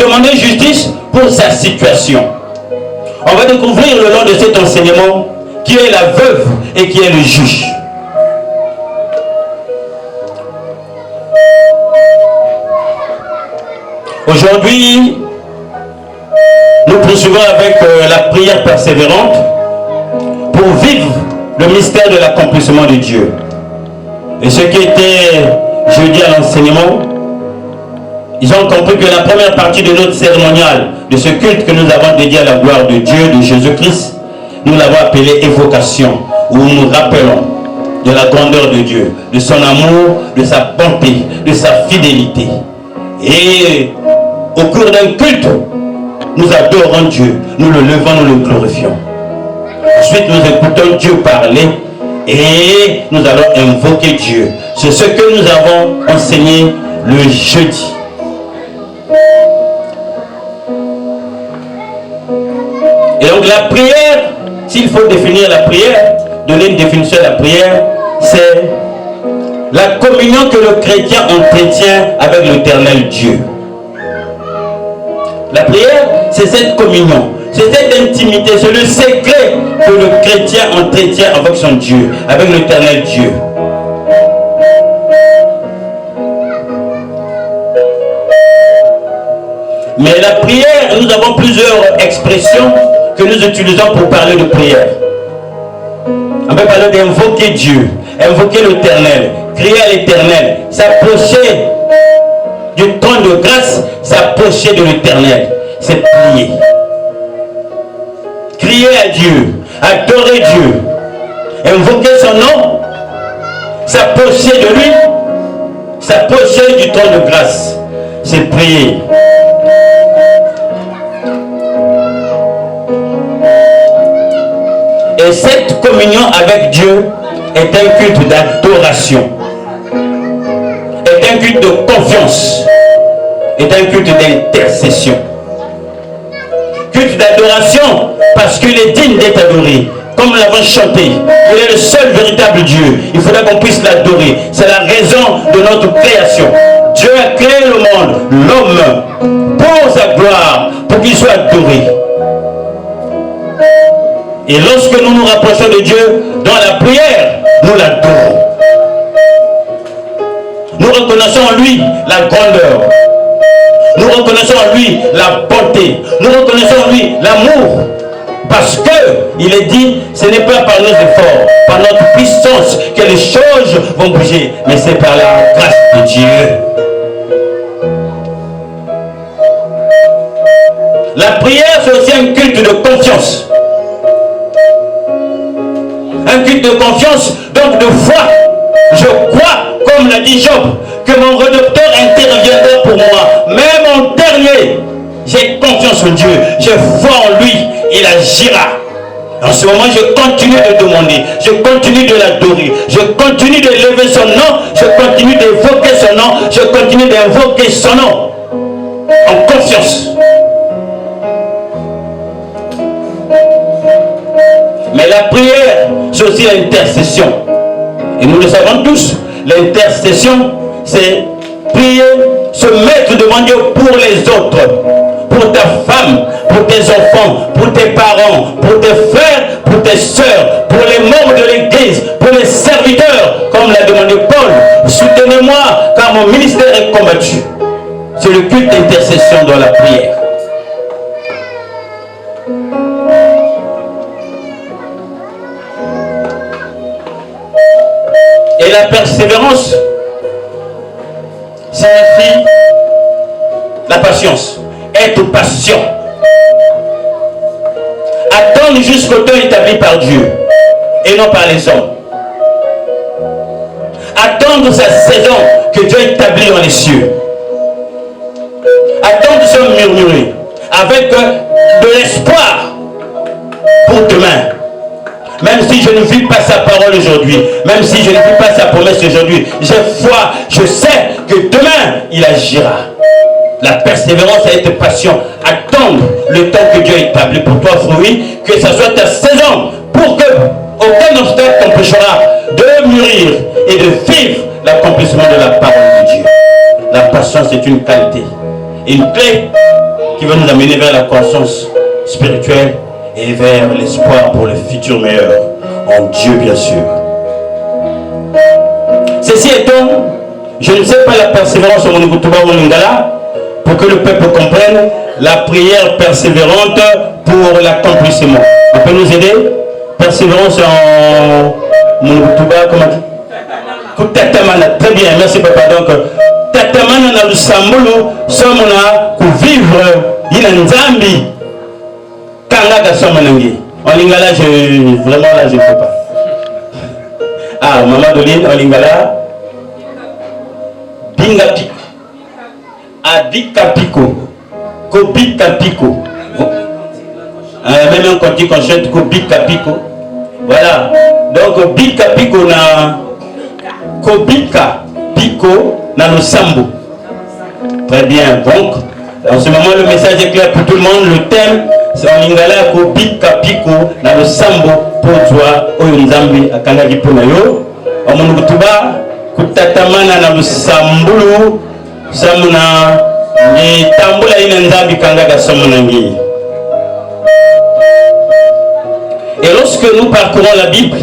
demander justice pour sa situation. On va découvrir le long de cet enseignement qui est la veuve et qui est le juge. Aujourd'hui, nous poursuivons avec la prière persévérante pour vivre le mystère de l'accomplissement de Dieu. Et ce qui était jeudi à l'enseignement, ils ont compris que la première partie de notre cérémonial, de ce culte que nous avons dédié à la gloire de Dieu, de Jésus-Christ, nous l'avons appelé évocation, où nous rappelons de la grandeur de Dieu, de son amour, de sa bonté, de sa fidélité. Et au cours d'un culte, nous adorons Dieu, nous le levons, nous le glorifions. Ensuite, nous écoutons Dieu parler et nous allons invoquer Dieu. C'est ce que nous avons enseigné le jeudi. Et donc la prière, s'il faut définir la prière, donner une définition de la prière, c'est la communion que le chrétien entretient avec l'éternel Dieu. La prière, c'est cette communion, c'est cette intimité, c'est le secret que le chrétien entretient avec son Dieu, avec l'éternel Dieu. Mais la prière, nous avons plusieurs expressions que nous utilisons pour parler de prière. On peut parler d'invoquer Dieu, invoquer l'éternel, crier à l'éternel, s'approcher du trône de grâce, s'approcher de l'éternel, c'est prier. Crier à Dieu, adorer Dieu, invoquer son nom, s'approcher de lui, s'approcher du trône de grâce, c'est prier. Et cette communion avec Dieu est un culte d'adoration, est un culte de confiance, est un culte d'intercession. Culte d'adoration parce qu'il est digne d'être adoré. Comme nous l'avons chanté, il est le seul véritable Dieu. Il faudra qu'on puisse l'adorer. C'est la raison de notre création. Dieu a créé le monde, l'homme, pour sa gloire, pour qu'il soit adoré. Et lorsque nous nous rapprochons de Dieu dans la prière, nous l'adorons. Nous reconnaissons en lui la grandeur. Nous reconnaissons en lui la bonté. Nous reconnaissons en lui l'amour. Parce que il est dit, ce n'est pas par nos efforts, par notre puissance que les choses vont bouger, mais c'est par la grâce de Dieu. La prière, c'est aussi un culte de confiance. Un culte de confiance, donc de foi. Je crois, comme l'a dit Job, que mon rédempteur interviendra pour moi. Même en dernier, j'ai confiance en Dieu. J'ai foi en lui. Il agira. En ce moment, je continue de demander. Je continue de l'adorer. Je continue de lever son nom. Je continue d'évoquer son nom. Je continue d'invoquer son nom. En confiance. Mais la prière, c'est aussi l'intercession. Et nous le savons tous, l'intercession, c'est prier, se mettre devant Dieu pour les autres, pour ta femme, pour tes enfants, pour tes parents, pour tes frères, pour tes sœurs, pour les membres de l'église, pour les serviteurs, comme l'a demandé Paul. Soutenez-moi car mon ministère est combattu. C'est le culte d'intercession dans la prière. Et la persévérance signifie la patience. Être patient. Attendre jusqu'au temps établi par Dieu et non par les hommes. Attendre sa saison que Dieu établit dans les cieux. Attendre sans murmurer avec de l'espoir pour demain. Même si je ne vis pas sa parole aujourd'hui, même si je ne vis pas sa promesse aujourd'hui, j'ai foi, je sais que demain, il agira. La persévérance à être patient, attendre le temps que Dieu a établi pour toi, fruit, que ce soit ta saison, pour que aucun obstacle t'empêchera de mûrir et de vivre l'accomplissement de la parole de Dieu. La patience est une qualité. Une clé qui va nous amener vers la croissance spirituelle et vers l'espoir pour le futur meilleur. En Dieu, bien sûr. Ceci étant, je ne sais pas la persévérance au Monukutuba ou Lingala, pour que le peuple comprenne la prière persévérante pour l'accomplissement. On peut nous aider? Persévérance en Monukutuba, comment on dit? Tatamana. Très bien, merci papa. Donc, Tatamana na Lusambulu, somona pour vivre Inanzambi. Kanga Somanangi. En Lingala, vraiment là, je ne peux pas. Ah, Maman Doline, en Lingala. Binga Piko. Adika Piko. Kobika Piko. Même un cantique qu'on chante Kobika Piko. Voilà. Donc, Bika Piko na. Kobika Piko na no Sambo. Très bien. Donc, en ce moment, le message est clair pour tout le monde. Le thème, c'est en Lingala Kobika Piko na no Sambo pour toi. Oyunzambi akangaki pona yo. En Monukutuba, kutatamana na no Sambulu. Samuna ni tambula ina nzambi kangaka somunangi. Et lorsque nous parcourons la Bible,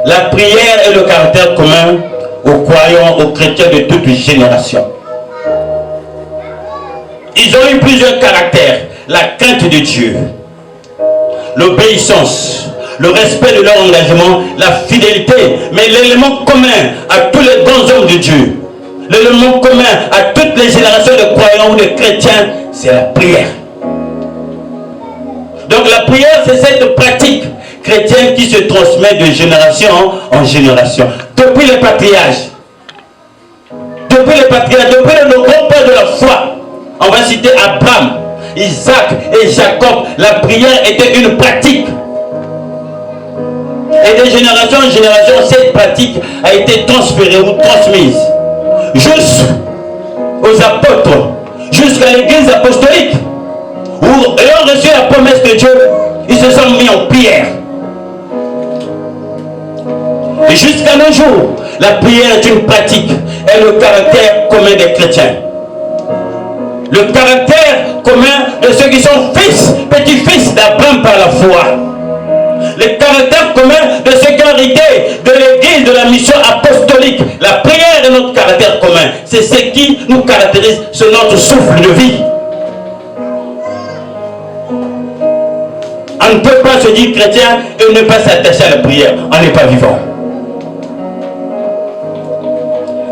la prière est le caractère commun aux croyants, aux chrétiens de toute génération. Ils ont eu plusieurs caractères. La crainte de Dieu, l'obéissance, le respect de leur engagement, la fidélité. Mais l'élément commun à tous les grands hommes de Dieu, l'élément commun à toutes les générations de croyants ou de chrétiens, c'est la prière. Donc la prière, c'est cette pratique chrétienne qui se transmet de génération en génération. Depuis les patriarches, depuis nos grands-pères de la foi, on va citer Abraham, Isaac et Jacob, la prière était une pratique. Et de génération en génération, cette pratique a été transférée ou transmise. Jusqu'aux apôtres, jusqu'à l'église apostolique, où ayant reçu la promesse de Dieu, ils se sont mis en prière. Et jusqu'à nos jours, la prière est une pratique et le caractère commun des chrétiens. Le caractère commun de ceux qui sont fils, petits-fils d'Abraham par la foi. Le caractère commun de ceux qui ont hérité de l'église, de la mission apostolique. La prière est notre caractère commun. C'est ce qui nous caractérise, c'est notre souffle de vie. On ne peut pas se dire chrétien et ne pas s'attacher à la prière. On n'est pas vivant.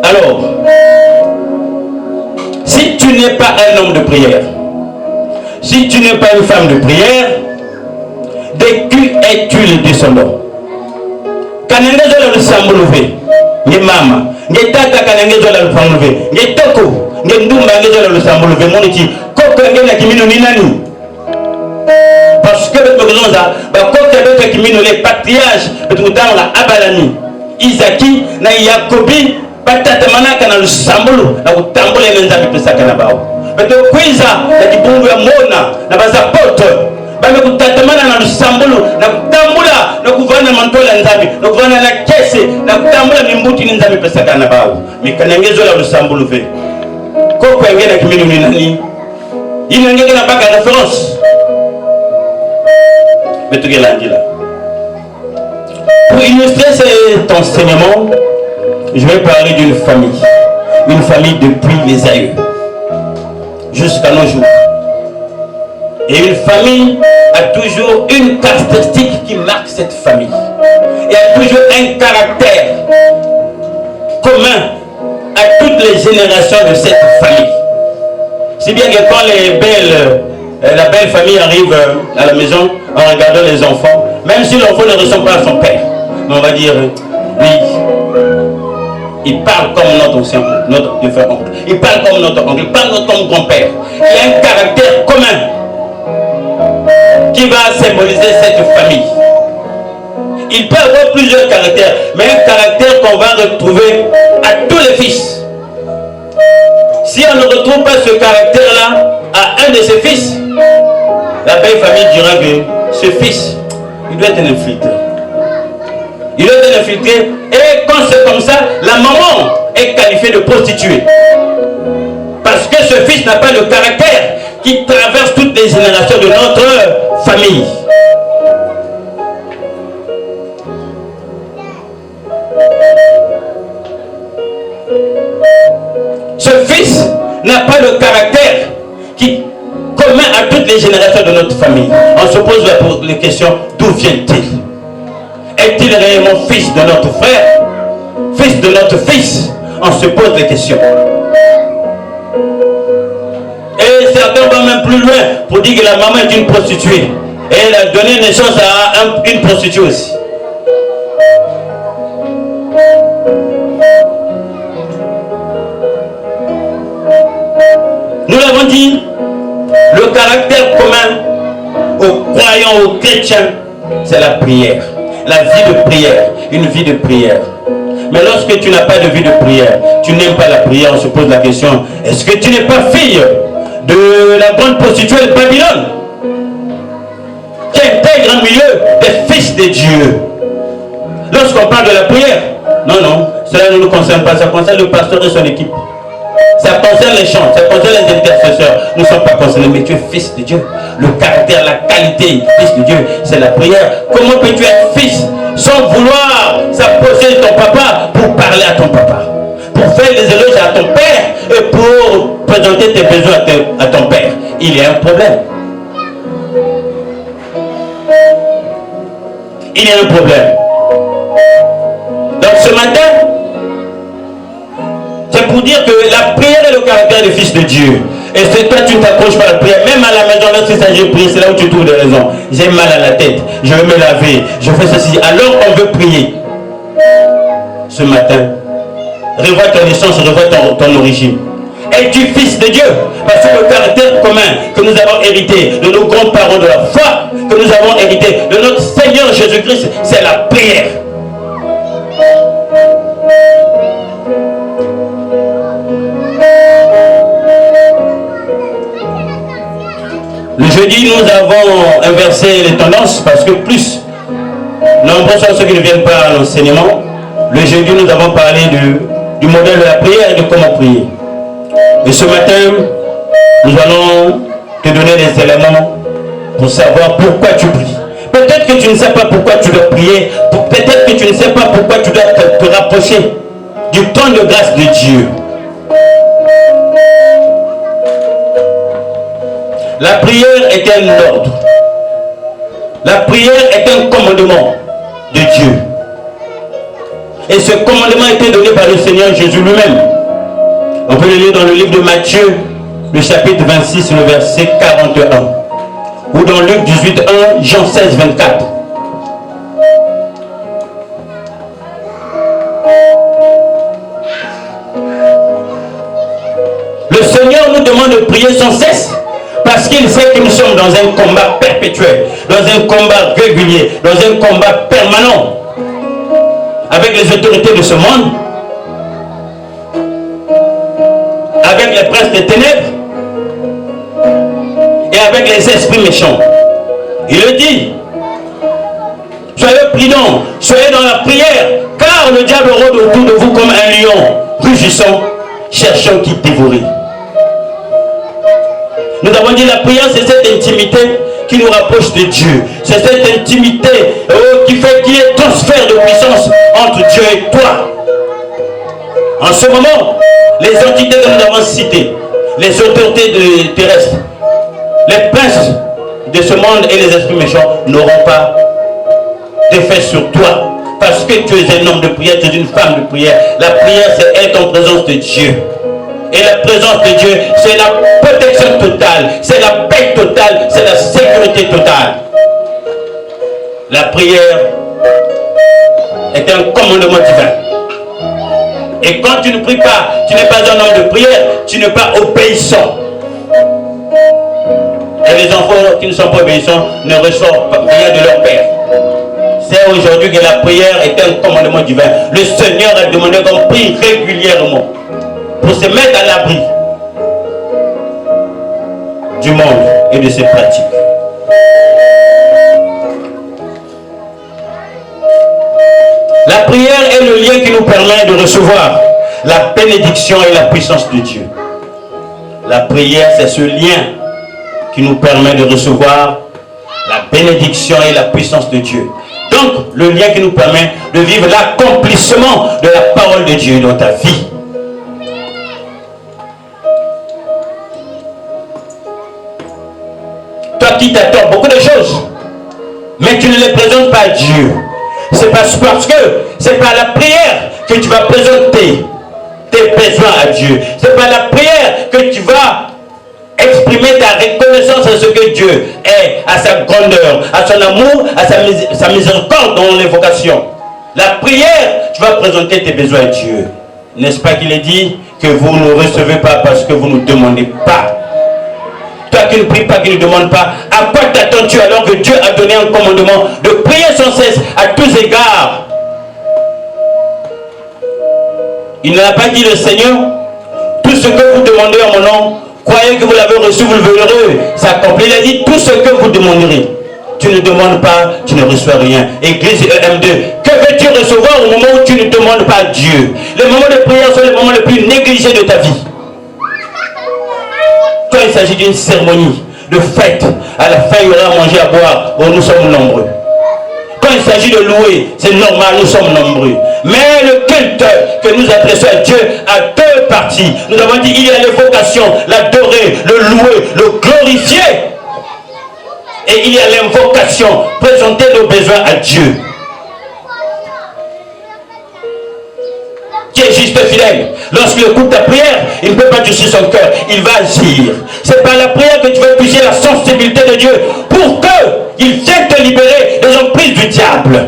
Alors, si tu n'es pas un homme de prière, si tu n'es pas une femme de prière, de qui es-tu le descendant? Kanengezo la lusambuluve, ni mama, ni tata kanengezo la lusambuluve, ni toko, ni ndumba ngezo la lusambuluve, moniti, koko ngena kimino ni nani? Parce que les patriarches, Abalani, Isaki, na Yakobi, Patamanaka na Lusambulu, na Utambule Nenzabi Pesaka na Bao. Mais de Kwiza, na Kibungu ya Mona, na Bazapoto, Bame Kutatamana na Lusambulu, na Kutambula, na Kuvana Mantola Nzabi, na Kuvana na Kese, na Kutambula Mimbuti Nenzabi Pesaka na Bao. Mikanengezo la Lusambulu ve. Koko Ngena Kimino ni nani? Inangena na baka référence. Pour illustrer cet enseignement, je vais parler d'une famille. Une famille depuis les aïeux jusqu'à nos jours. Et une famille a toujours une caractéristique qui marque cette famille. Il y a toujours un caractère commun à toutes les générations de cette famille. Si bien que quand la belle famille arrive à la maison en regardant les enfants, même si l'enfant ne ressemble pas à son père, on va dire, oui, il parle comme notre ancien oncle, notre défunt oncle, il parle comme notre oncle, il parle comme grand-père. Il y a un caractère commun qui va symboliser cette famille. Il peut avoir plusieurs caractères, mais un caractère qu'on va retrouver à tous les fils. Si on ne retrouve pas ce caractère-là à un de ses fils, la belle famille dira que ce fils, il doit être un infiltré. Il doit être infiltré. Et quand c'est comme ça, la maman est qualifiée de prostituée. Parce que ce fils n'a pas le caractère qui traverse toutes les générations de notre famille. Ce fils n'a pas le caractère qui commun à toutes les générations de notre famille. On se pose la question, d'où vient-il? Est-il réellement fils de notre frère? Fils de notre fils? On se pose des questions. Et certains vont même plus loin pour dire que la maman est une prostituée. Et elle a donné naissance à une prostituée aussi. Nous l'avons dit, le caractère commun aux croyants, aux chrétiens, c'est la prière. La vie de prière, une vie de prière. Mais lorsque tu n'as pas de vie de prière, tu n'aimes pas la prière, on se pose la question, est-ce que tu n'es pas fille de la grande prostituée de Babylone qui intègre en milieu des fils de Dieu? Lorsqu'on parle de la prière, non, cela ne nous concerne pas, ça concerne le pasteur et son équipe. Ça concerne les chants, ça concerne les intercesseurs. Nous ne sommes pas concernés, mais tu es fils de Dieu. Le caractère, la qualité, fils de Dieu, c'est la prière. Comment peux-tu être fils sans vouloir s'approcher de ton papa pour parler à ton papa, pour faire des éloges à ton père et pour présenter tes besoins à ton père? Il y a un problème. Il y a un problème. Donc ce matin, c'est pour dire que la prière est le caractère du Fils de Dieu. Et si toi tu ne t'approches pas à la prière, même à la maison, lorsqu'il s'agit de prier, c'est là où tu trouves des raisons. J'ai mal à la tête, je veux me laver, je fais ceci. Alors on veut prier. Ce matin, revois ton essence, revois ton origine. Es-tu fils de Dieu? Parce que le caractère commun que nous avons hérité de nos grands-parents de la foi, que nous avons hérité de notre Seigneur Jésus-Christ, c'est la prière. Le jeudi, nous avons inversé les tendances parce que plus nombreux sont ceux qui ne viennent pas à l'enseignement. Le jeudi, nous avons parlé du modèle de la prière et de comment prier. Et ce matin, nous allons te donner des éléments pour savoir pourquoi tu pries. Peut-être que tu ne sais pas pourquoi tu dois prier. Peut-être que tu ne sais pas pourquoi tu dois te rapprocher du temps de grâce de Dieu. La prière est un ordre. La prière est un commandement de Dieu. Et ce commandement a été donné par le Seigneur Jésus lui-même. On peut le lire dans le livre de Matthieu, le chapitre 26, le verset 41. Ou dans Luc 18, 1, Jean 16, 24. Le Seigneur nous demande de prier sans cesse. Parce qu'il sait que nous sommes dans un combat perpétuel, dans un combat régulier, dans un combat permanent avec les autorités de ce monde, avec les princes des ténèbres et avec les esprits méchants. Il le dit, soyez prudents, soyez dans la prière, car le diable rôde autour de vous comme un lion rugissant, cherchant qui dévorer. Nous avons dit la prière, c'est cette intimité qui nous rapproche de Dieu. C'est cette intimité qui fait qu'il y ait transfert de puissance entre Dieu et toi. En ce moment, les entités que nous avons citées, les autorités terrestres, les princes de ce monde et les esprits méchants n'auront pas d'effet sur toi. Parce que tu es un homme de prière, tu es une femme de prière. La prière, c'est être en présence de Dieu. Et la présence de Dieu, c'est la protection totale, c'est la paix totale, c'est la sécurité totale. La prière est un commandement divin. Et quand tu ne pries pas, tu n'es pas un homme de prière, tu n'es pas obéissant. Et les enfants qui ne sont pas obéissants ne reçoivent rien de leur père. C'est aujourd'hui que la prière est un commandement divin. Le Seigneur a demandé qu'on prie régulièrement pour se mettre à l'abri du monde et de ses pratiques. La prière est le lien qui nous permet de recevoir la bénédiction et la puissance de Dieu. La prière, c'est ce lien qui nous permet de recevoir la bénédiction et la puissance de Dieu. Donc, le lien qui nous permet de vivre l'accomplissement de la parole de Dieu dans ta vie. Toi qui t'attends beaucoup de choses, mais tu ne les présentes pas à Dieu. C'est parce que c'est par la prière que tu vas présenter tes besoins à Dieu. C'est par la prière que tu vas exprimer ta reconnaissance à ce que Dieu est, à sa grandeur, à son amour, à sa miséricorde dans l'évocation. La prière, tu vas présenter tes besoins à Dieu. N'est-ce pas qu'il est dit que vous ne recevez pas parce que vous ne demandez pas? Toi qui ne pries pas, qui ne demande pas, à quoi t'attends-tu alors que Dieu a donné un commandement de prier sans cesse à tous égards? Il n'a pas dit le Seigneur, tout ce que vous demandez en mon nom, croyez que vous l'avez reçu, vous le verrez s'accomplir. Il a dit tout ce que vous demanderez. Tu ne demandes pas, tu ne reçois rien. Église EM2, que veux-tu recevoir au moment où tu ne demandes pas à Dieu? Les moments de prière sont les moments les plus négligés de ta vie. Quand il s'agit d'une cérémonie, de fête, à la fin il y aura à manger, à boire. Bon, nous sommes nombreux. Quand il s'agit de louer, c'est normal, nous sommes nombreux. Mais le culte que nous adressons à Dieu a deux parties. Nous avons dit il y a l'évocation, l'adorer, le louer, le glorifier. Et il y a l'invocation, présenter nos besoins à Dieu. Qui est juste fidèle. Lorsqu'il écoute ta prière, il ne peut pas toucher son cœur. Il va agir. C'est par la prière que tu vas toucher la sensibilité de Dieu pour qu'il vienne te libérer des emprises du diable.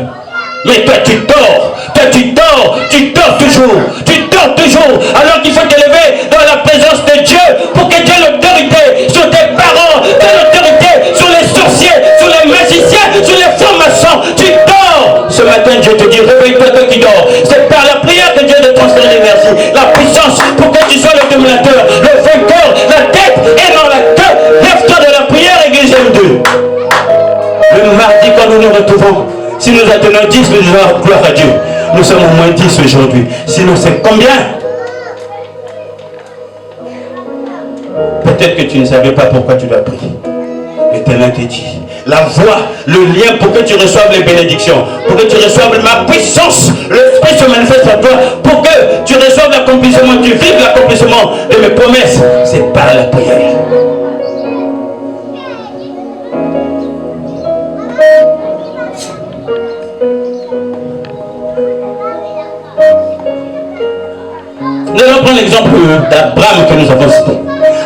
Mais toi tu dors. Toi tu dors. Tu dors toujours. Tu dors toujours. Alors qu'il faut t'élever dans la présence de Dieu pour que tu aies l'autorité sur tes parents, tu aies l'autorité sur les sorciers, sur les magiciens, sur les francs-maçons. Tu dors. Ce matin Dieu te dit réveille-toi toi qui dors. C'est par la prière que Dieu te transfère l'énergie, la puissance pour que tu sois le dominateur, le vainqueur, la tête et non la queue. Lève-toi de la prière, Église M2. Le mardi quand nous nous retrouvons, si nous atteignons 10, nous disons gloire à Dieu. Nous sommes au moins 10 aujourd'hui. Sinon c'est combien? Peut-être que tu ne savais pas pourquoi tu dois prier. L'Éternel te dit. La voix, le lien pour que tu reçoives les bénédictions, pour que tu reçoives ma puissance, l'Esprit se manifeste en toi, pour que tu reçoives l'accomplissement, tu vives l'accomplissement de mes promesses, c'est par la prière. Nous allons prendre l'exemple d'Abraham que nous avons cité.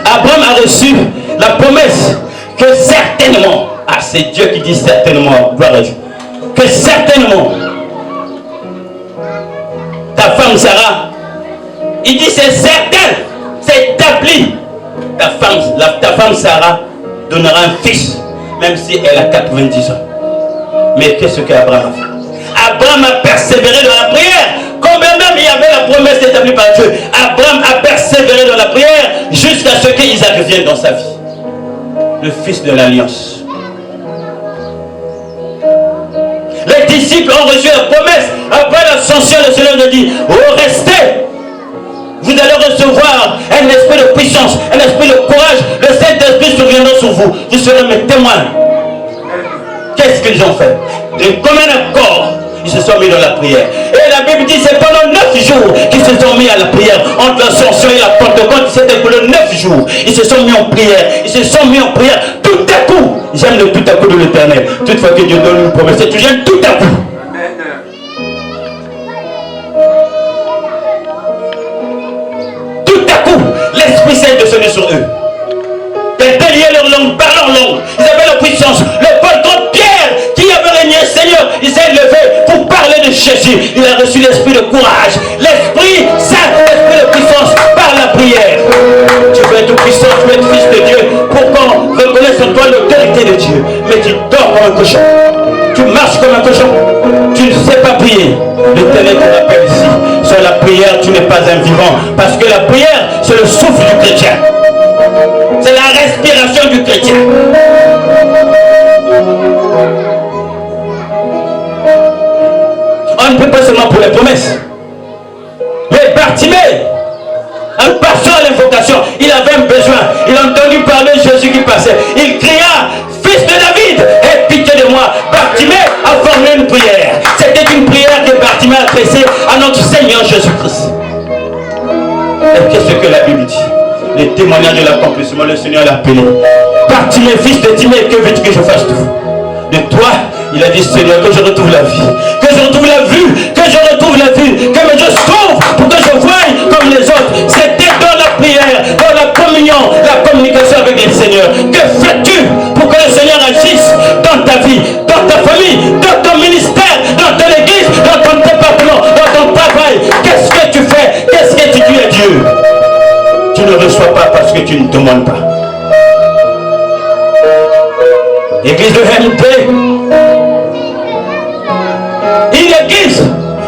Abraham a reçu la promesse que certainement, c'est Dieu qui dit certainement, gloire à Dieu, que certainement, ta femme Sarah, il dit c'est certain, c'est établi, ta femme Sarah donnera un fils, même si elle a 90 ans. Mais qu'est-ce qu'Abraham a fait? Abraham a persévéré dans la prière, combien même il y avait la promesse établie par Dieu. Abraham a persévéré dans la prière jusqu'à ce qu'Isaac vienne dans sa vie, le fils de l'alliance. Les disciples ont reçu la promesse. Après l'ascension, le Seigneur nous dit, oh restez, vous allez recevoir un esprit de puissance, un esprit de courage, le Saint-Esprit surviendra sur vous, vous serez mes témoins. Qu'est-ce qu'ils ont fait? De commun accord, ils se sont mis dans la prière. Et la Bible dit c'est pendant 9 jours qu'ils se sont mis à la prière. Entre l'ascension et la Pentecôte, c'était pour les 9 jours. Ils se sont mis en prière. Ils se sont mis en prière tout à coup. J'aime le tout à coup de l'Éternel. Toutefois que Dieu donne une promesse, tu viens tout à coup. Tout à coup, l'Esprit Saint est descendu sur eux. Ils déliaient leur langue, par leur langue. Ils avaient la puissance. Le patron Pierre, qui avait régné Seigneur, il s'est levé pour parler de Jésus. Il a reçu l'esprit de courage, l'Esprit Saint, l'esprit de puissance par la prière. Tu veux être puissant, tu veux être fils de Dieu, pour qu'on reconnaisse en toi l'autorité de Dieu. Mais tu dors comme un cochon. Tu marches comme un cochon. Tu ne sais pas prier. L'Éternel te rappelle ici. Sur la prière, tu n'es pas un vivant. Parce que la prière, c'est le souffle du chrétien. C'est la respiration du chrétien. On ne peut pas seulement pour les promesses. Mais Bartimée en passant à l'invocation, il avait un besoin. Il a entendu parler de Jésus qui passait. Il cria, fils de David, aie pitié de moi. Bartimée a formé une prière. C'était une prière que Bartimée a adressée à notre Seigneur Jésus-Christ. Et qu'est-ce que la Bible dit? Les témoignages de l'accomplissement, le Seigneur l'a appelé. Bartimée, fils de Timée, que veux-tu que je fasse tout? De toi, il a dit, Seigneur, que je retrouve la vie, que je retrouve la vue, que je retrouve la vue, que je sauve pour que je voie comme les autres. C'était dans la prière, dans la communion, la communication avec le Seigneur. Que fais-tu pour que le Seigneur agisse dans ta vie, dans ta famille, dans ton ministère, dans ton église, dans ton département, dans ton travail? Qu'est-ce que tu fais? Qu'est-ce que tu dis à Dieu? Tu ne reçois pas parce que tu ne demandes pas. L'église de MT, une église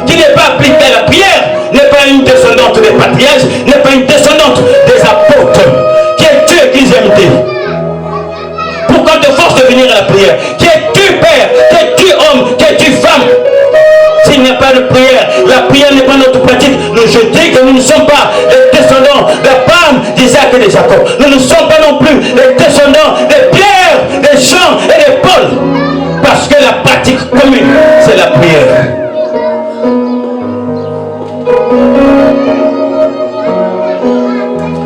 qui n'est pas appliquée à la prière, n'est pas une descendante des patriarches, n'est pas une descendante des apôtres. Qui es-tu, église MT? Pourquoi te force de venir à la prière? Qui es-tu, père? Qui es-tu, homme? Qui es-tu, femme? S'il n'y a pas de prière, la prière n'est pas notre pratique. Je dis que nous ne sommes pas les descendants d'Abraham, d'Isaac et de Jacob. Nous ne sommes pas non plus les descendants de Pierre, de Jean et de Paul. Parce que la pratique commune, c'est la prière.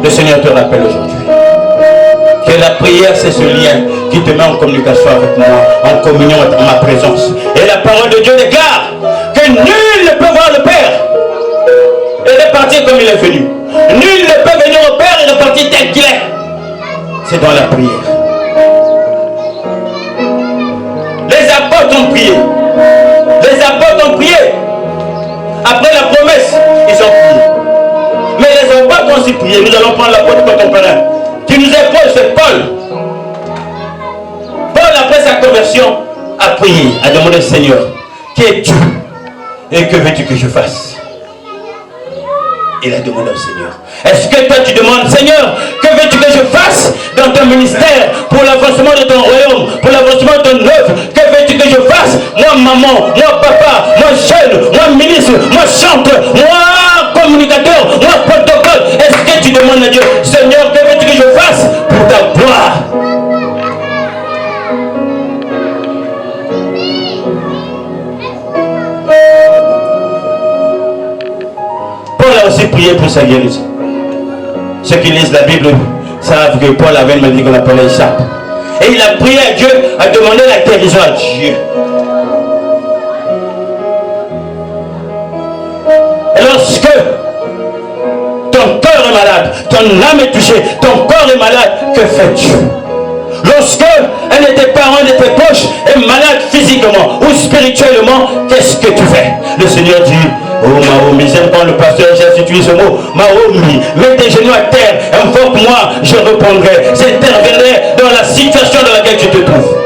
Le Seigneur te rappelle aujourd'hui que la prière, c'est ce lien qui te met en communication avec moi, en communion avec ma présence. Et la parole de Dieu déclare que nul ne peut voir le Père et repartir comme il est venu. Nul ne peut venir au Père et repartir tel qu'il est. C'est dans la prière. Les apôtres ont prié. Les apôtres ont prié. Après la promesse, ils ont prié. Mais les apôtres ont aussi prié. Nous allons prendre l'apôtre contemporain qui nous épouse, c'est Paul. Paul, après sa conversion, a prié, a demandé au Seigneur, qui es-tu et que veux-tu que je fasse? Il a demandé au Seigneur. Est-ce que toi tu demandes, Seigneur, que veux-tu que je fasse dans ton ministère pour l'avancement de ton royaume, pour l'avancement de ton œuvre? Que veux-tu que je fasse? Moi maman, moi papa, moi jeune, moi ministre, moi chanteur, moi communicateur, moi protocole. Est-ce que tu demandes à Dieu, Seigneur, que veux-tu que je fasse pour ta gloire? Paul a aussi prié pour sa guérison. Ceux qui lisent la Bible savent que Paul avait une maladie qu'on appelait échappe. Et il a prié à Dieu, a demandé la guérison à Dieu. Et lorsque ton cœur est malade, ton âme est touchée, ton corps est malade, que fais-tu? Lorsque un de tes parents, de tes proches est malade physiquement ou spirituellement, qu'est-ce que tu fais? Le Seigneur dit, oh Mahomi, j'aime quand le pasteur j'ai utilisé ce mot, Mahomi, mets tes genoux à terre, invoque-moi, je répondrai, j'interviendrai dans la situation dans laquelle tu te trouves.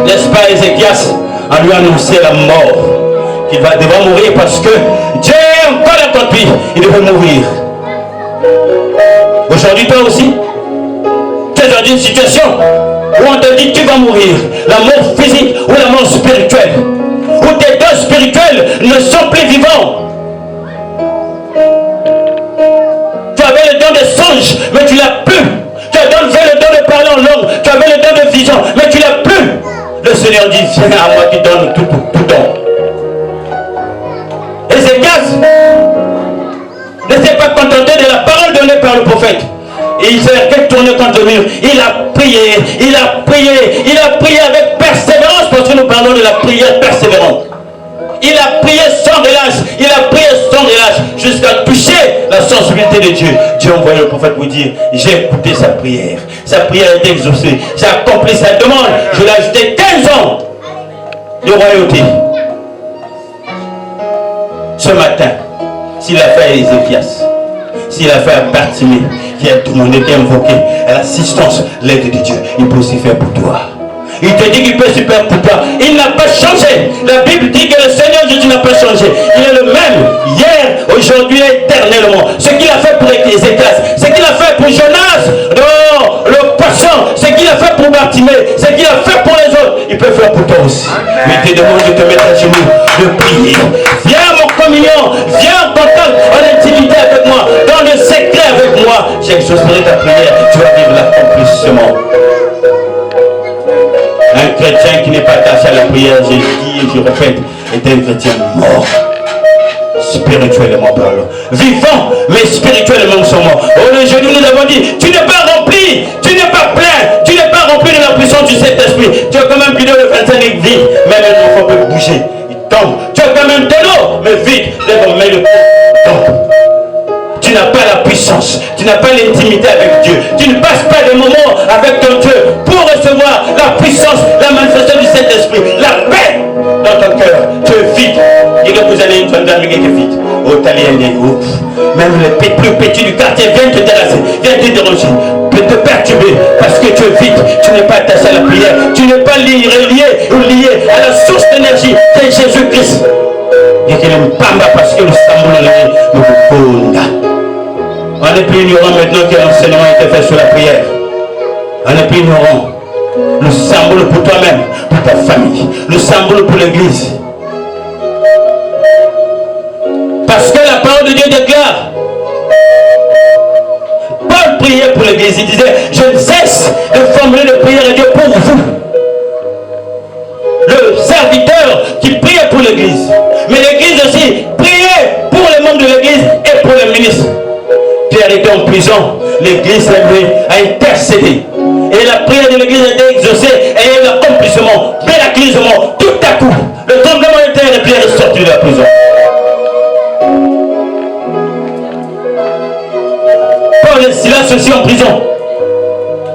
N'est-ce pas Ézéchias a lui annoncé la mort, qu'il devra mourir parce que Dieu est encore accompli, il devait mourir. Aujourd'hui, toi aussi, tu es dans une situation où on te dit tu vas mourir, la mort physique ou la mort spirituelle, où tes dons spirituels ne sont plus vivants. Tu avais le don de songe, mais tu l'as plus. Tu avais le don de parler en langue, tu avais le don de vision, mais tu l'as plus. Le Seigneur dit, viens à moi qui donne tout don. Ézéchias ne s'est pas contenté de la parole donnée par le prophète. Et il s'est retourné contre le mur. Il a prié, il a prié, il a prié avec persévérance, parce que nous parlons de la prière persévérante. Il a prié sans relâche, il a prié sans relâche, jusqu'à toucher la sensibilité de Dieu. Dieu a envoyé le prophète pour dire, j'ai écouté sa prière a été exaucée, j'ai accompli sa demande, je l'ai ajouté 15 ans de royauté. Ce matin, s'il a fait à Ézéchias, s'il a fait à Bartimée, qui a demandé, qui a invoqué à l'assistance, l'aide de Dieu, il peut aussi faire pour toi. Il te dit qu'il peut se faire pour toi. Il n'a pas changé. La Bible dit que le Seigneur Jésus n'a pas changé. Il est le même hier, aujourd'hui et éternellement. Ce qu'il a fait pour Ézéchias, ce qu'il a fait pour Jonas, non, le poisson, ce qu'il a fait pour Bartimée, ce qu'il a fait pour les autres, il peut faire pour toi aussi. Mais il te demande de te mettre à genoux, de prier, communion, viens en contact, en intimité avec moi, dans le secret avec moi. J'exaucerai ta prière, tu vas vivre l'accomplissement. Un chrétien qui n'est pas attaché à la prière, j'ai dit et je répète, est un chrétien mort. Spirituellement parlant. Vivant, mais spirituellement nous sommes morts. Aujourd'hui, nous avons dit, tu n'es pas rempli, tu n'es pas plein, tu n'es pas rempli de la puissance du Saint-Esprit. Tu as quand même bidon de 25 litres vide, même un enfant peut bouger, il tombe. Tu as quand même de l'eau, mais vide, mais le tombe. Tu n'as pas la puissance, tu n'as pas l'intimité avec Dieu, tu ne passes pas des moments avec ton Dieu pour recevoir la puissance, la manifestation du Saint-Esprit, la paix dans ton cœur. Tu es vide. Et que vous allez une femme d'amis qui est vide. Au Talien, même les plus petits du quartier viennent te terrasser, viennent te déranger, te perturber parce que tu es vide, tu n'es pas attaché à la prière, tu n'es pas lié à la source d'énergie qui est Jésus-Christ. Et qu'il ne pas parce que le symbole nous. On n'est plus ignorant maintenant que l'enseignement a été fait sur la prière. On n'est plus ignorant. Le symbole pour toi-même, pour ta famille, le symbole pour l'église. Parce que la parole de Dieu déclare. Paul priait pour l'église. Il disait, je ne cesse de formuler de prière à Dieu pour vous. Le serviteur qui priait pour l'église. Mais l'église aussi priait pour les membres de l'église et pour les ministres. Pierre était en prison, l'église a intercédé. Et la prière de l'église a été exaucée et il y a eu l'accomplissement, miraculeusement, tout à coup. Le tremblement de terre et Pierre est sorti de la prison. Paul et Silas aussi en prison.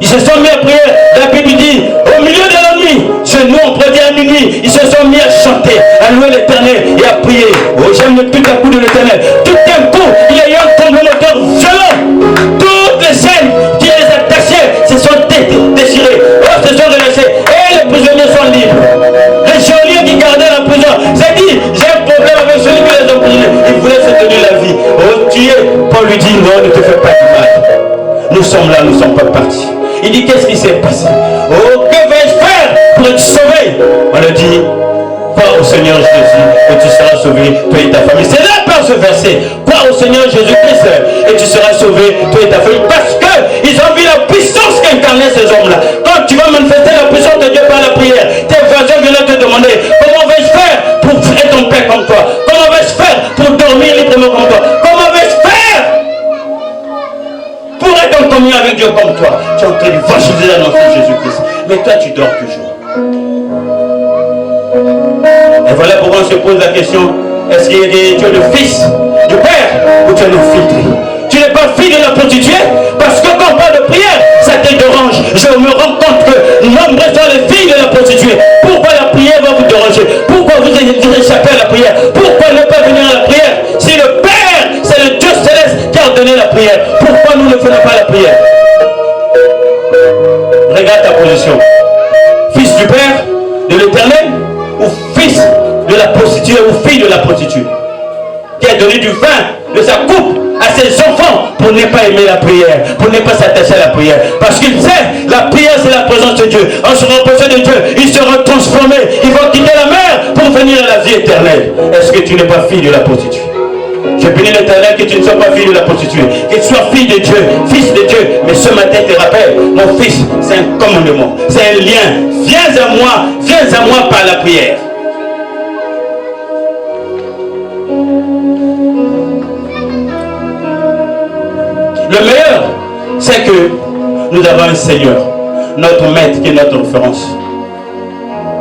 Ils se sont mis à prier. La Bible dit, au milieu de la nuit, chez nous on prédit à minuit, ils se sont mis à chanter, à louer l'Éternel et à prier. Oh, j'aime le tout à coup de l'Éternel. Tout d'un coup, il y a eu un tremblement de terre violent. Toutes les chaînes qui les attachaient se sont déchirées. Oh, se sont relâchées. Et les prisonniers sont libres. Les geôliers qui gardaient la prison, c'est dit, j'ai un problème avec celui qui les a emprisonnés. Il voulait se donner la vie. Oh, tuer. Paul lui dit, non, ne te fais pas du mal. Nous sommes là, nous ne sommes pas partis. Il dit, qu'est-ce qui s'est passé? Oh, que vais-je faire pour être sauvé? On le dit, crois au Seigneur Jésus et tu seras sauvé, toi et ta famille. C'est là par ce verset. Crois au Seigneur Jésus-Christ et tu seras sauvé, toi et ta famille. Parce qu'ils ont vu la puissance qu'incarnaient ces hommes-là. Quand tu vas manifester la puissance de Dieu par la prière, tes voisins viennent te demander, comment vais-je faire pour être en paix comme toi? Comment vais-je faire pour dormir librement comme toi? Comment vais-je faire pour être en communion avec Dieu comme toi? Tu es en train d'évangéliser l'annonce de Jésus-Christ. Mais toi, tu dors toujours. Et voilà pourquoi on se pose la question, est-ce qu'il y a tu es le fils du Père ou tu es le filtré? Tu n'es pas fille de la prostituée parce que quand on parle de prière, ça te dérange. Je me rends compte que nombreux sont les filles de la prostituée. Pourquoi la prière va vous déranger? Pourquoi vous échappez à la prière? Pourquoi ne pas venir à la prière? Si le Père, c'est le Dieu céleste qui a ordonné la prière, pourquoi nous ne faisons pas la prière? Regarde ta position. Fils du Père, de l'Éternel, ou fils de la prostituée, ou fille de la prostituée, qui a donné du vin de sa coupe à ses enfants pour ne pas aimer la prière, pour ne pas s'attacher à la prière. Parce qu'il sait, la prière c'est la présence de Dieu. En se rapprochant de Dieu, ils seront transformés. Ils vont quitter la mer pour venir à la vie éternelle. Est-ce que tu n'es pas fille de la prostituée? Je bénis l'Éternel que tu ne sois pas fille de la prostituée, que tu sois fille de Dieu, fils de Dieu. Mais ce matin, te rappelle, mon fils, c'est un commandement, c'est un lien. Viens à moi par la prière. Le meilleur, c'est que nous avons un Seigneur, notre maître qui est notre référence.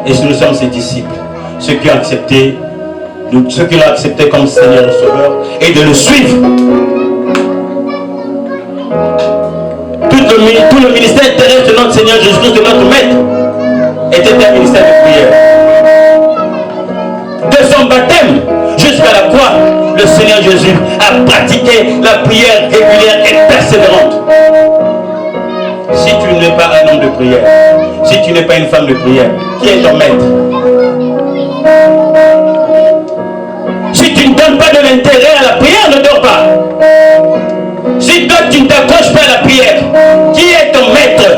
Et nous sommes ses disciples, ceux qui ont accepté comme Seigneur et Sauveur, et de le suivre. Tout le ministère terrestre de notre Seigneur Jésus-Christ, de notre Maître, était un ministère de prière. De son baptême jusqu'à la croix, le Seigneur Jésus a pratiqué la prière régulière et persévérante. Si tu n'es pas un homme de prière, si tu n'es pas une femme de prière, qui est ton maître? Si tu ne donnes pas de l'intérêt à la prière, ne dors pas. Si toi tu ne t'accroches pas à la prière, qui est ton maître?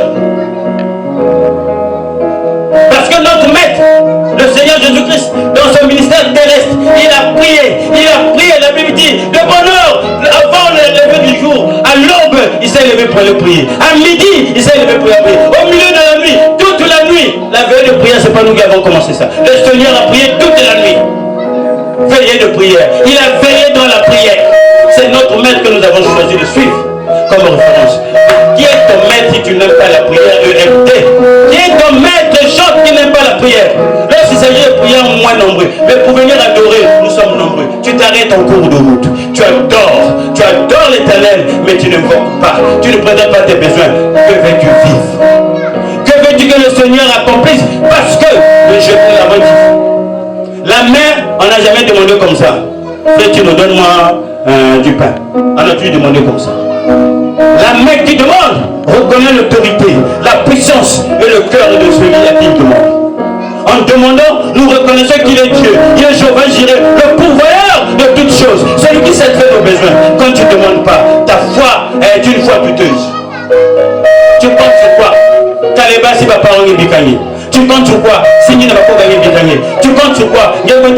Parce que notre maître, le Seigneur Jésus-Christ, dans son ministère terrestre, il a prié, il a levé pour aller prier. À midi, il s'est levé pour aller prier. Au milieu de la nuit, toute la nuit. La veille de prière, ce n'est pas nous qui avons commencé ça. Le Seigneur a prié toute la nuit. Veillée de prière. Il a veillé dans la prière. C'est notre maître que nous avons choisi de suivre comme référence. Qui est ton maître si tu n'aimes pas la prière? EMT. Qui est ton maître chante qui n'aime pas la prière? Lorsqu'il s'agit de prière, moins nombreux. Mais pour venir adorer, nous sommes nombreux. Tu t'arrêtes en cours de route. Tu adores l'Éternel, mais tu ne invoques pas. Tu ne présentes pas tes besoins. Que veux-tu vivre? Que veux-tu que le Seigneur accomplisse? Parce que le jeûne, la main dit. La mère, on n'a jamais demandé comme ça. Et tu nous donnes moi du pain. On a toujours demandé comme ça. La main qui demande reconnaît l'autorité, la puissance et le cœur de celui à qui il demande. En demandant, nous reconnaissons qu'il est Dieu. Il est Jéhovah Jireh, le pourvoyeur de toutes choses. Celui qui sait faire nos besoins. Quand tu ne demandes pas, ta foi est une foi douteuse. Tu comptes sur quoi? Kaleba si papa on est bikani. Tu comptes sur quoi? Si tu n'as pas gagné bikani. Tu comptes sur quoi? Tu comptes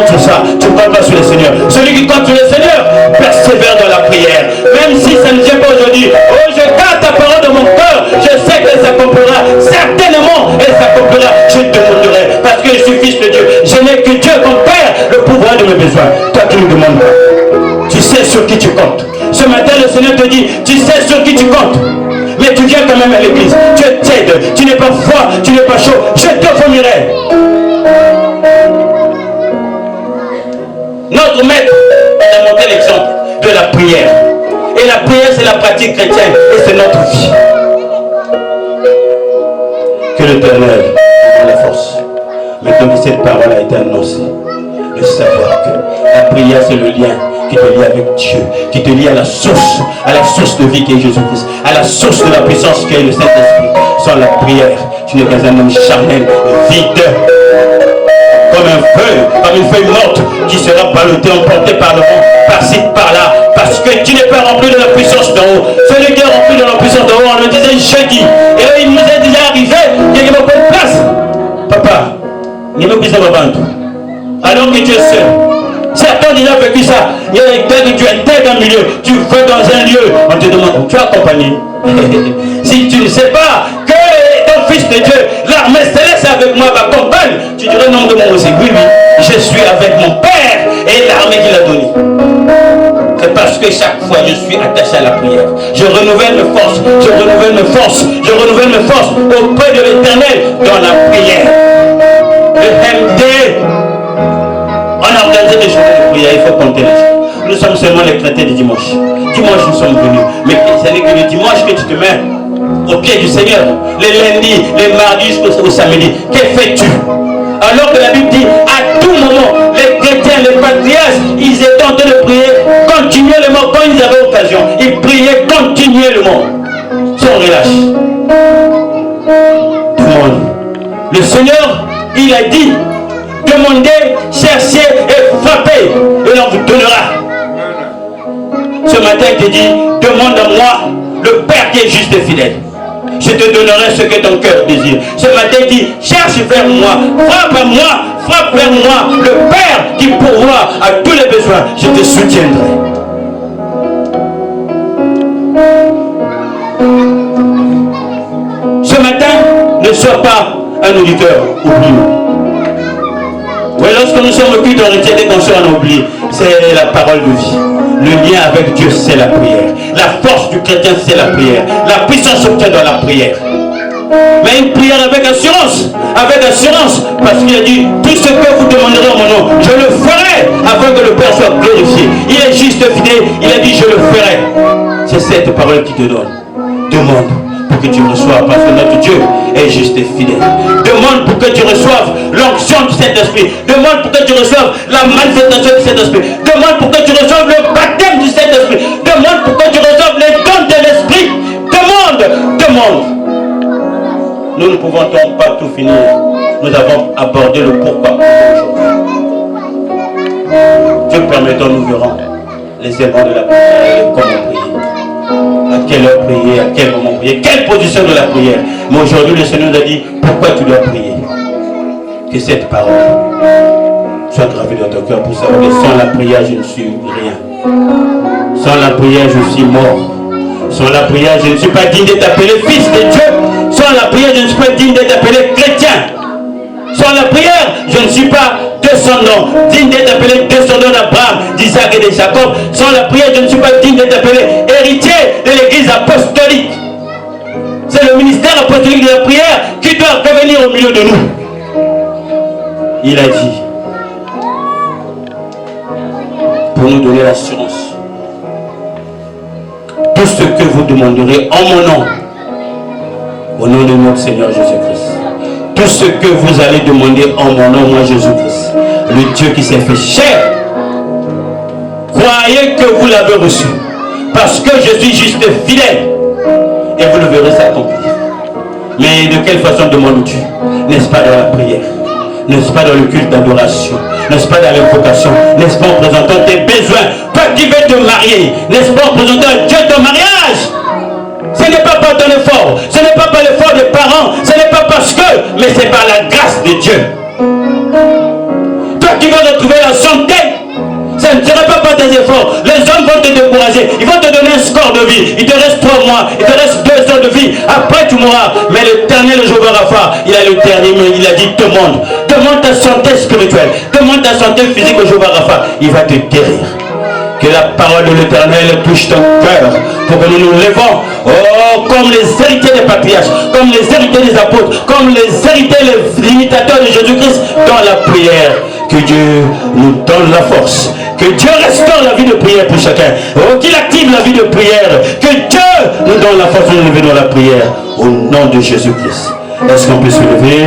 sur ça. Tu ne comptes pas sur le Seigneur. Celui qui compte sur le Seigneur persévère dans la prière. Même si ça ne vient pas aujourd'hui. Oh, je garde ta parole dans mon cœur. Je sais qu'elle s'accomplira. Certainement, elle s'accomplira. Je demanderai. Parce que je suis fils de Dieu. Je n'ai que Dieu comme Père, le pouvoir de mes besoins. Toi qui ne demandes pas. Tu sais sur qui tu comptes. Ce matin, le Seigneur te dit, tu sais sur qui tu comptes. Mais tu viens quand même à l'église. Dieu t'aide. Tu n'es pas froid, tu n'es pas chaud. Je te fournirai. Notre maître a montré l'exemple de la prière. Et la prière, c'est la pratique chrétienne. Et c'est notre vie. Que l'Éternel ait la force. Maintenant que cette parole a été annoncée, de savoir que la prière, c'est le lien qui te lie avec Dieu, qui te lie à la source de vie qui est Jésus-Christ, à la source de la puissance qui est le Saint-Esprit. Sans la prière, tu n'es qu'un homme charnel, vide, comme une feuille morte qui sera ballottée, emportée par le vent, par-ci, par-là, parce que tu n'es pas rempli de la puissance d'en haut. Celui qui est rempli de la puissance d'en haut, on le disait jeudi, et là, il nous est déjà arrivé, il n'y a pas de place. Papa, il n'y a pas de place. Alors que tu es seul. Certains ont déjà vécu ça. Il y a des que tu es dans un milieu, tu vas dans un lieu, on te demande, tu es accompagné. Si tu ne sais pas que ton fils de Dieu, l'armée céleste est avec moi, m'accompagne, tu dirais non de moi aussi. Oui, je suis avec mon Père et l'armée qu'il a donnée. C'est parce que chaque fois je suis attaché à la prière. Je renouvelle mes forces, je renouvelle mes forces, je renouvelle mes forces auprès de l'Éternel dans la prière. Le MD. On a organisé des journées de prière, il faut compter les jours. Nous sommes seulement les chrétiens du dimanche. Dimanche, nous sommes venus. Mais ce n'est que le dimanche que tu te mets au pied du Seigneur. Les lundis, les mardis jusqu'au samedi. Que fais-tu? Alors que la Bible dit, à tout moment, les chrétiens, les patriarches, ils étaient en train de prier continuellement quand ils avaient occasion. Ils priaient continuellement, sans relâche. Demande. Le Seigneur, il a dit, demandez, cherchez et frappez, et on vous donnera. Ce matin, il te dit, demande à moi, le Père qui est juste et fidèle. Je te donnerai ce que ton cœur désire. Ce matin, il dit, cherche vers moi, frappe à moi, frappe vers moi, le Père qui pourvoit à tous les besoins. Je te soutiendrai. Ce matin, ne sois pas un auditeur oublié. Oui, lorsque nous sommes au culte, on retient des consciences, on oublie. C'est la parole de vie. Le lien avec Dieu, c'est la prière. La force du chrétien, c'est la prière. La puissance s'obtient dans la prière. Mais une prière avec assurance. Avec assurance. Parce qu'il a dit, tout ce que vous demanderez en mon nom, je le ferai afin que le Père soit glorifié. Il est juste fidèle. Il a dit, je le ferai. C'est cette parole qui te donne. Demande pour que tu reçoives, parce que notre Dieu est juste et fidèle. Demande pour que tu reçoives l'onction du Saint-Esprit. Demande pour que tu reçoives la manifestation du Saint-Esprit. Demande pour que tu reçoives le baptême du Saint-Esprit. Demande pour que tu reçoives les dons de l'Esprit. Demande, demande. Nous ne pouvons donc pas tout finir. Nous avons abordé le pourquoi. Dieu permettant, nous verrons les éléments de la prière et comment prier. À quelle heure prier, à quel moment prier, quelle position de la prière. Mais aujourd'hui, le Seigneur nous a dit, pourquoi tu dois prier? Que cette parole soit gravée dans ton cœur pour savoir que sans la prière, je ne suis rien. Sans la prière, je suis mort. Sans la prière, je ne suis pas digne d'être appelé fils de Dieu. Sans la prière, je ne suis pas digne d'être appelé chrétien. Sans la prière, je ne suis pas descendant, digne d'être appelé descendant d'Abraham, d'Isaac et de Jacob. Sans la prière, je ne suis pas digne d'être appelé héritier de l'église apostolique. C'est le ministère apostolique de la prière qui doit revenir au milieu de nous. Il a dit, pour nous donner l'assurance, tout ce que vous demanderez en mon nom, au nom de notre Seigneur Jésus-Christ, tout ce que vous allez demander en mon nom, moi Jésus-Christ, le Dieu qui s'est fait chair, croyez que vous l'avez reçu, parce que je suis juste fidèle, et vous le verrez s'accomplir. Mais de quelle façon demandes-tu? N'est-ce pas dans la prière? N'est-ce pas dans le culte d'adoration? N'est-ce pas dans l'invocation? N'est-ce pas en présentant tes besoins? Toi qui veux te marier, n'est-ce pas en présentant à Dieu ton mariage? Ce n'est pas par ton effort, ce n'est pas par l'effort des parents, ce n'est pas parce que, mais c'est par la grâce de Dieu. Toi qui veux retrouver la santé, ce ne sera pas par tes efforts. Les hommes vont te décourager, ils vont te donner un score de vie. Il te reste 3 mois, il te reste 2 ans de vie. Après tu mourras. Mais l'Éternel, le Jéhovah Rapha, il a le dernier mot. Il a dit demande ta santé spirituelle, demande ta santé physique au Jéhovah Rapha. Il va te guérir. Que la parole de l'Éternel touche ton cœur pour que nous nous levons, oh, comme les héritiers des patriarches, comme les héritiers des apôtres, comme les héritiers, les imitateurs de Jésus-Christ dans la prière. Que Dieu nous donne la force, que Dieu restaure la vie de prière pour chacun, oh, qu'il active la vie de prière, que Dieu nous donne la force de nous lever dans la prière au nom de Jésus-Christ. Est-ce qu'on peut se lever?